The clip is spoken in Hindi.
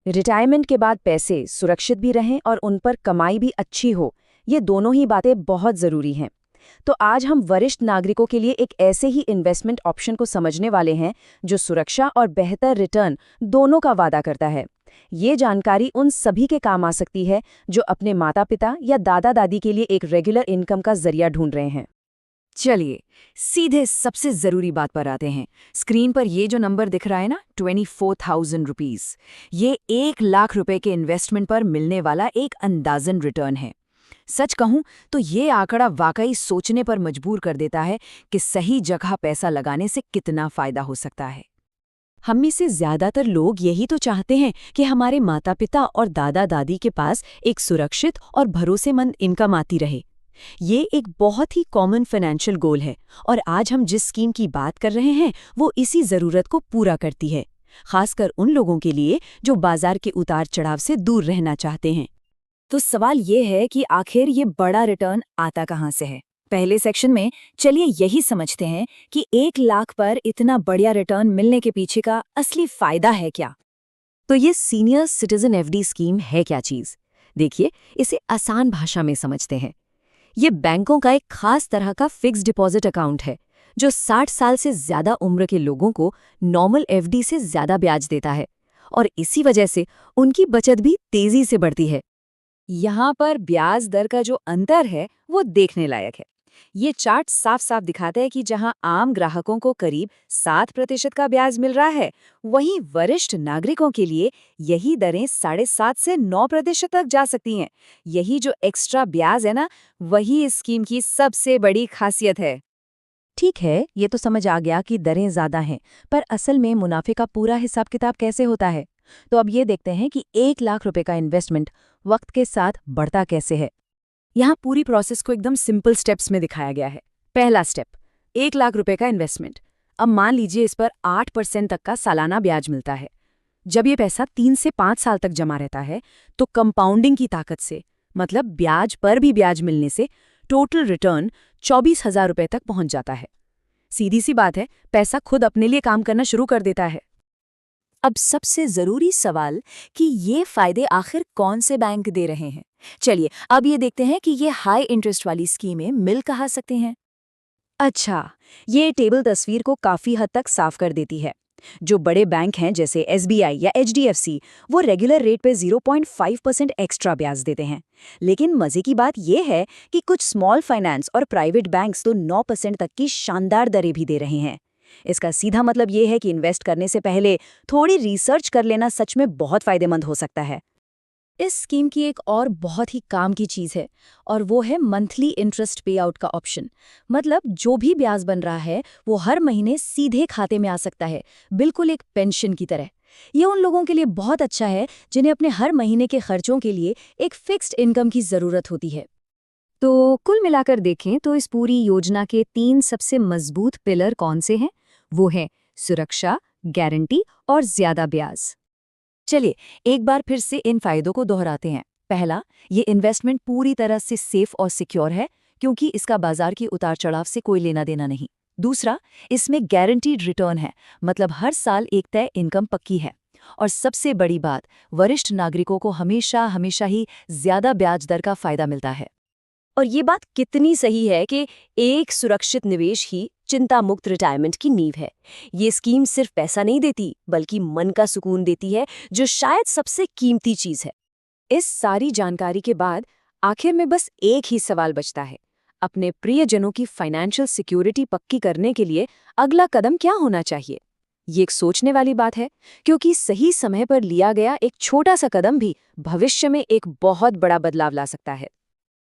रिटायरमेंट के बाद पैसे सुरक्षित भी रहें और उन पर कमाई भी अच्छी हो, ये दोनों ही बातें बहुत ज़रूरी हैं। तो आज हम वरिष्ठ नागरिकों के लिए एक ऐसे ही इन्वेस्टमेंट ऑप्शन को समझने वाले हैं जो सुरक्षा और बेहतर रिटर्न दोनों का वादा करता है। ये जानकारी उन सभी के काम आ सकती है जो अपने माता-पिता या दादा-दादी के लिए एक रेगुलर इनकम का जरिया ढूंढ रहे हैं। चलिए सीधे सबसे जरूरी बात पर आते हैं। स्क्रीन पर ये जो नंबर दिख रहा है ना, 24,000 रुपीज, ये 1 लाख रुपए के इन्वेस्टमेंट पर मिलने वाला एक अंदाजन रिटर्न है। सच कहूं तो ये आंकड़ा वाकई सोचने पर मजबूर कर देता है कि सही जगह पैसा लगाने से कितना फायदा हो सकता है। हम में से ज्यादातर लोग यही तो चाहते हैं कि हमारे माता पिता और दादा दादी के पास एक सुरक्षित और भरोसेमंद इनकम आती रहे। ये एक बहुत ही कॉमन फाइनेंशियल गोल है और आज हम जिस स्कीम की बात कर रहे हैं वो इसी ज़रूरत को पूरा करती है, खासकर उन लोगों के लिए जो बाजार के उतार चढ़ाव से दूर रहना चाहते हैं। तो सवाल ये है कि आखिर ये बड़ा रिटर्न आता कहाँ से है। पहले सेक्शन में चलिए यही समझते हैं कि 1 लाख पर इतना बढ़िया रिटर्न मिलने के पीछे का असली फायदा है क्या। तो ये सीनियर सिटीजन एफडी स्कीम है क्या चीज़? देखिए, इसे आसान भाषा में समझते हैं। ये बैंकों का एक खास तरह का फिक्स्ड डिपॉजिट अकाउंट है जो 60 साल से ज्यादा उम्र के लोगों को नॉर्मल एफडी से ज्यादा ब्याज देता है और इसी वजह से उनकी बचत भी तेजी से बढ़ती है। यहाँ पर ब्याज दर का जो अंतर है वो देखने लायक है। ये चार्ट साफ साफ दिखाता है कि जहां आम ग्राहकों को करीब 7% का ब्याज मिल रहा है, वहीं वरिष्ठ नागरिकों के लिए यही दरें 7.5 से 9% तक जा सकती हैं। यही जो एक्स्ट्रा ब्याज है ना, वही इस स्कीम की सबसे बड़ी खासियत है। ठीक है, ये तो समझ आ गया कि दरें ज़्यादा हैं, पर असल में मुनाफे का पूरा हिसाब किताब कैसे होता है? तो अब ये देखते हैं कि 1 लाख रुपए का इन्वेस्टमेंट वक्त के साथ बढ़ता कैसे है। यहाँ पूरी प्रोसेस को एकदम सिंपल स्टेप्स में दिखाया गया है। पहला स्टेप, 1 लाख रुपए का इन्वेस्टमेंट। अब मान लीजिए इस पर 8% तक का सालाना ब्याज मिलता है। जब ये पैसा 3 से 5 साल तक जमा रहता है तो कंपाउंडिंग की ताकत से, मतलब ब्याज पर भी ब्याज मिलने से, टोटल रिटर्न 24,000 रुपए तक पहुंच जाता है। सीधी सी बात है, पैसा खुद अपने लिए काम करना शुरू कर देता है। अब सबसे जरूरी सवाल कि ये फायदे आखिर कौन से बैंक दे रहे हैं। चलिए अब ये देखते हैं कि ये हाई इंटरेस्ट वाली स्कीमें मिल कहाँ सकते हैं। अच्छा, ये टेबल तस्वीर को काफी हद तक साफ कर देती है। जो बड़े बैंक हैं जैसे एसबीआई या एचडीएफसी, वो रेगुलर रेट पे 0.5% एक्स्ट्रा ब्याज देते हैं। लेकिन मजे की बात ये है कि कुछ स्मॉल फाइनेंस और प्राइवेट बैंक्स तो 9% तक की शानदार दरें भी दे रहे हैं। इसका सीधा मतलब ये है कि इन्वेस्ट करने से पहले थोड़ी रिसर्च कर लेना सच में बहुत फायदेमंद हो सकता है। इस स्कीम की एक और बहुत ही काम की चीज़ है और वो है मंथली इंटरेस्ट पे आउट का ऑप्शन। मतलब जो भी ब्याज बन रहा है वो हर महीने सीधे खाते में आ सकता है, बिल्कुल एक पेंशन की तरह। ये उन लोगों के लिए बहुत अच्छा है जिन्हें अपने हर महीने के खर्चों के लिए एक फिक्स्ड इनकम की ज़रूरत होती है। तो कुल मिलाकर देखें तो इस पूरी योजना के 3 सबसे मजबूत पिलर कौन से हैं? वो है सुरक्षा, गारंटी और ज्यादा ब्याज। चलिए एक बार फिर से इन फायदों को दोहराते हैं। पहला, ये इन्वेस्टमेंट पूरी तरह से सेफ और सिक्योर है क्योंकि इसका बाजार की उतार चढ़ाव से कोई लेना देना नहीं। दूसरा, इसमें गारंटीड रिटर्न है, मतलब हर साल एक तय इनकम पक्की है। और सबसे बड़ी बात, वरिष्ठ नागरिकों को हमेशा हमेशा ही ज्यादा ब्याज दर का फायदा मिलता है। और ये बात कितनी सही है कि एक सुरक्षित निवेश ही चिंता मुक्त रिटायरमेंट की नींव है। ये स्कीम सिर्फ पैसा नहीं देती बल्कि मन का सुकून देती है, जो शायद सबसे कीमती चीज है। इस सारी जानकारी के बाद आखिर में बस एक ही सवाल बचता है, अपने प्रियजनों की फाइनेंशियल सिक्योरिटी पक्की करने के लिए अगला कदम क्या होना चाहिए। ये एक सोचने वाली बात है, क्योंकि सही समय पर लिया गया एक छोटा सा कदम भी भविष्य में एक बहुत बड़ा बदलाव ला सकता है।